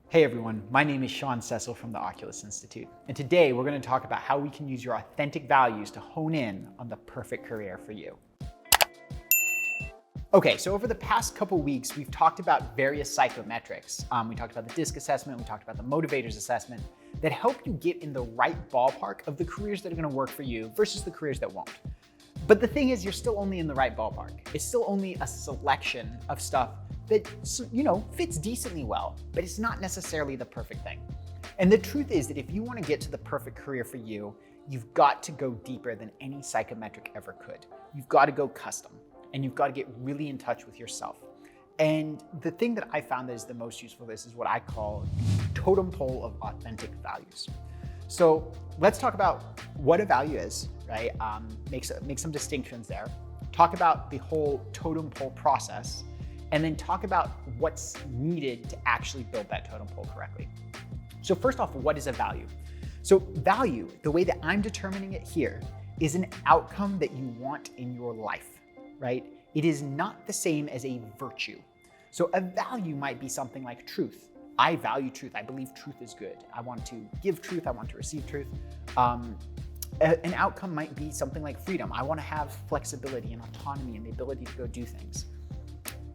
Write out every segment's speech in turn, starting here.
Hey everyone, my name is Sean Cecil from the Oculus Institute, and today we're going to talk about how we can use your authentic values to hone in on the perfect career for you. Okay, so over the past couple weeks, we've talked about various psychometrics. We talked about the DISC assessment, we talked about the motivators assessment that help you get in the right ballpark of the careers that are going to work for you versus the careers that won't. But the thing is, you're still only in the right ballpark. It's still only a selection of stuff that, fits decently well, but it's not necessarily the perfect thing. And the truth is that if you want to get to the perfect career for you, you've got to go deeper than any psychometric ever could. You've got to go custom, and you've got to get really in touch with yourself. And the thing that I found that is the most useful for this is what I call the totem pole of authentic values. So let's talk about what a value is, right? Make some distinctions there. Talk about the whole totem pole process, and then talk about what's needed to actually build that totem pole correctly. So first off, what is a value? So value, the way that I'm determining it here, is an outcome that you want in your life, right? It is not the same as a virtue. So a value might be something like truth. I value truth. I believe truth is good. I want to give truth. I want to receive truth. An outcome might be something like freedom. I want to have flexibility and autonomy and the ability to go do things.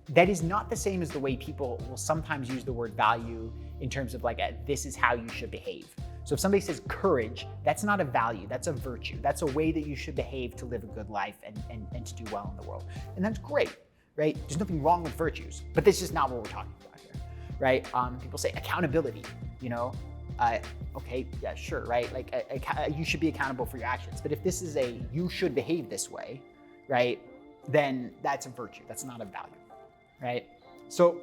That is not the same as the way people will sometimes use the word value in terms of this is how you should behave. So if somebody says courage, that's not a value, that's a virtue. That's a way that you should behave to live a good life and to do well in the world. And that's great, right? There's nothing wrong with virtues, but this is not what we're talking about here, right? People say accountability, okay, yeah, sure, right? You should be accountable for your actions. But if this is you should behave this way, right? Then that's a virtue, that's not a value. Right? So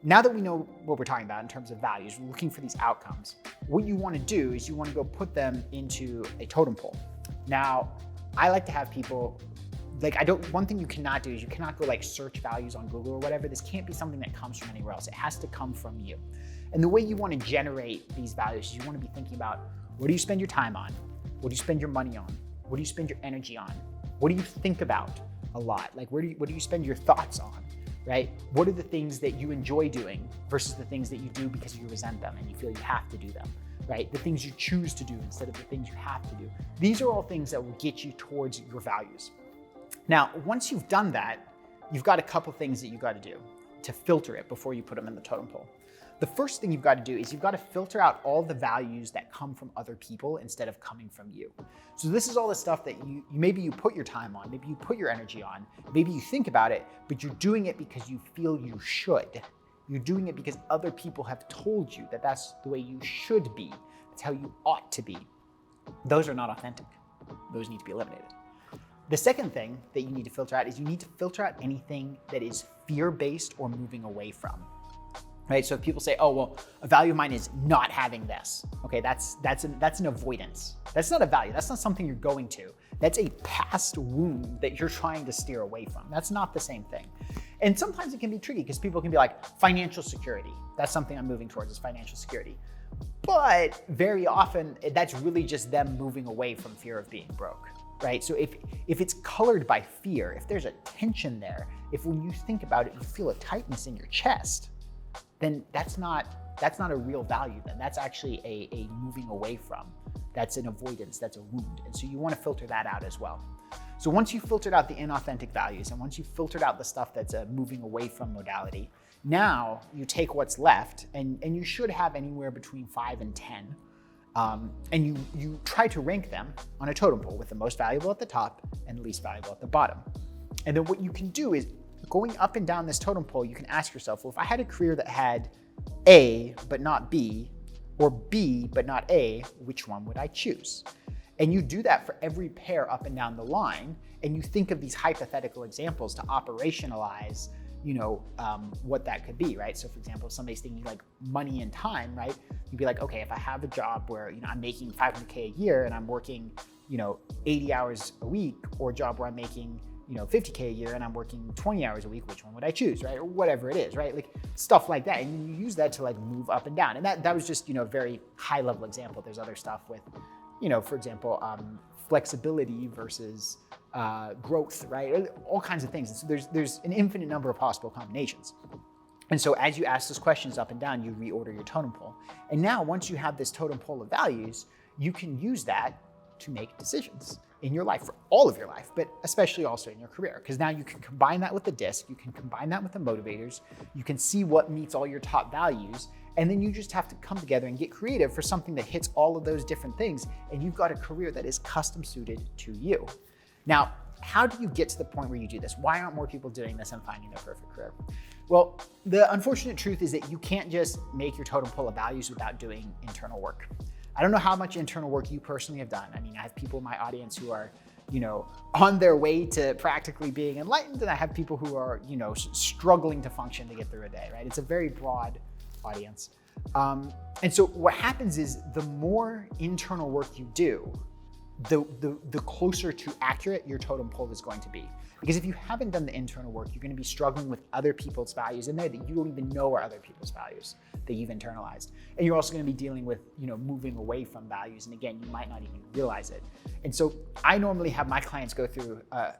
now that we know what we're talking about in terms of values, we're looking for these outcomes. What you want to do is you want to go put them into a totem pole. Now, I like to have people, one thing you cannot do is you cannot go search values on Google or whatever. This can't be something that comes from anywhere else. It has to come from you. And the way you want to generate these values is you want to be thinking about, what do you spend your time on? What do you spend your money on? What do you spend your energy on? What do you think about a lot? What do you spend your thoughts on? Right? What are the things that you enjoy doing versus the things that you do because you resent them and you feel you have to do them, right? The things you choose to do instead of the things you have to do. These are all things that will get you towards your values. Now, once you've done that, you've got a couple things that you've got to do to filter it before you put them in the totem pole. The first thing you've got to do is you've got to filter out all the values that come from other people instead of coming from you. So this is all the stuff that maybe you put your time on, maybe you put your energy on, maybe you think about it, but you're doing it because you feel you should. You're doing it because other people have told you that that's the way you should be. That's how you ought to be. Those are not authentic. Those need to be eliminated. The second thing that you need to filter out is you need to filter out anything that is fear-based or moving away from. Right? So if people say, oh, well, a value of mine is not having this. Okay, that's an avoidance. That's not a value. That's not something you're going to. That's a past wound that you're trying to steer away from. That's not the same thing. And sometimes it can be tricky because people can be like, financial security. That's something I'm moving towards, is financial security. But very often, that's really just them moving away from fear of being broke. Right? So if it's colored by fear, if there's a tension there, if when you think about it, you feel a tightness in your chest, then that's not a real value then. That's actually a moving away from. That's an avoidance, that's a wound. And so you want to filter that out as well. So once you've filtered out the inauthentic values and once you've filtered out the stuff that's a moving away from modality, now you take what's left and you should have anywhere between 5 and 10. And you try to rank them on a totem pole with the most valuable at the top and the least valuable at the bottom. And then what you can do is going up and down this totem pole, you can ask yourself, well, if I had a career that had A, but not B, or B, but not A, which one would I choose? And you do that for every pair up and down the line. And you think of these hypothetical examples to operationalize, what that could be, right? So for example, if somebody's thinking money and time, right? You'd be like, okay, if I have a job where, I'm making $500K a year and I'm working, 80 hours a week, or a job where I'm making, $50K a year and I'm working 20 hours a week, which one would I choose, right? Or whatever it is, right? Stuff like that. And you use that to move up and down. And that was just, a very high level example. There's other stuff with, for example, flexibility versus growth, right? All kinds of things. And so there's an infinite number of possible combinations. And so as you ask those questions up and down, you reorder your totem pole. And now once you have this totem pole of values, you can use that to make decisions in your life, for all of your life, but especially also in your career. Because now you can combine that with the disc, you can combine that with the motivators, you can see what meets all your top values, and then you just have to come together and get creative for something that hits all of those different things, and you've got a career that is custom suited to you. Now, how do you get to the point where you do this? Why aren't more people doing this and finding their perfect career? Well, the unfortunate truth is that you can't just make your totem pole of values without doing internal work. I don't know how much internal work you personally have done. I mean, I have people in my audience who are, on their way to practically being enlightened, and I have people who are, struggling to function to get through a day, right? It's a very broad audience. And so what happens is the more internal work you do, the closer to accurate your totem pole is going to be. Because if you haven't done the internal work, you're going to be struggling with other people's values in there that you don't even know are other people's values that you've internalized. And you're also going to be dealing with, moving away from values. And again, you might not even realize it. And so I normally have my clients go through, I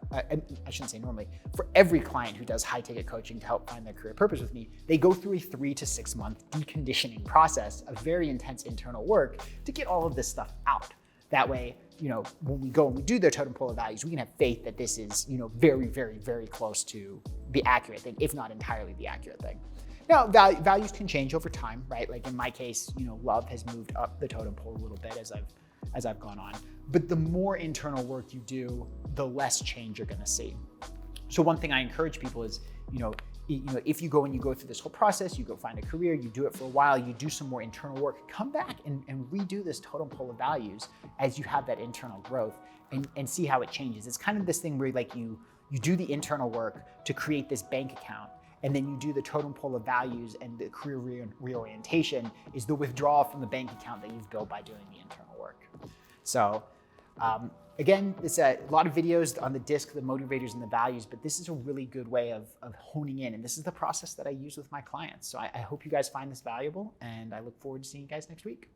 shouldn't say normally, for every client who does high ticket coaching to help find their career purpose with me, they go through a 3 to 6 month deconditioning process of very intense internal work to get all of this stuff out. That way, when we go and we do their totem pole of values, we can have faith that this is, very, very, very close to the accurate thing, if not entirely the accurate thing. Now, values can change over time, right? Like in my case, love has moved up the totem pole a little bit as I've gone on. But the more internal work you do, the less change you're going to see. So one thing I encourage people is, if you go and you go through this whole process, you go find a career, you do it for a while, you do some more internal work, come back and redo this totem pole of values as you have that internal growth and see how it changes. It's kind of this thing where like you do the internal work to create this bank account, and then you do the totem pole of values, and the career reorientation is the withdrawal from the bank account that you've built by doing the internal work. So, again, it's a lot of videos on the disc, the motivators and the values, but this is a really good way of honing in. And this is the process that I use with my clients. So I hope you guys find this valuable, and I look forward to seeing you guys next week.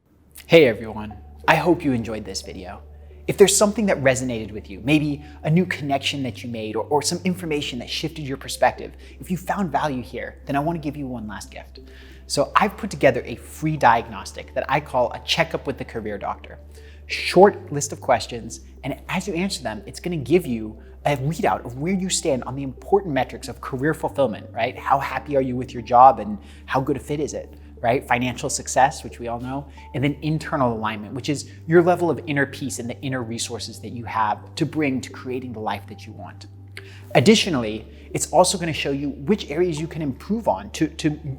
Hey everyone, I hope you enjoyed this video. If there's something that resonated with you, maybe a new connection that you made or some information that shifted your perspective, if you found value here, then I want to give you one last gift. So I've put together a free diagnostic that I call a checkup with the career doctor. Short list of questions, and as you answer them, it's going to give you a readout of where you stand on the important metrics of career fulfillment, right? How happy are you with your job and how good a fit is it, right? Financial success, which we all know, and then internal alignment, which is your level of inner peace and the inner resources that you have to bring to creating the life that you want. Additionally, it's also going to show you which areas you can improve on to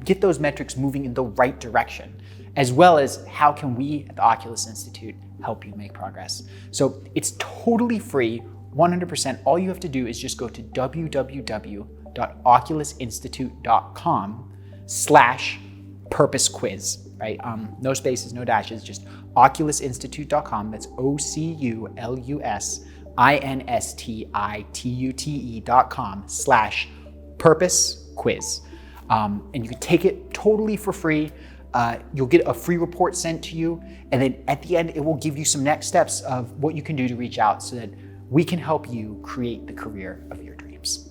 get those metrics moving in the right direction, as well as how can we at the Oculus Institute help you make progress. So it's totally free, 100%. All you have to do is just go to www.oculusinstitute.com/purpose quiz, right? No spaces, no dashes, just oculusinstitute.com. That's OCULUSINSTITUTE.com/purpose quiz. And you can take it totally for free. You'll get a free report sent to you, and then at the end, it will give you some next steps of what you can do to reach out so that we can help you create the career of your dreams.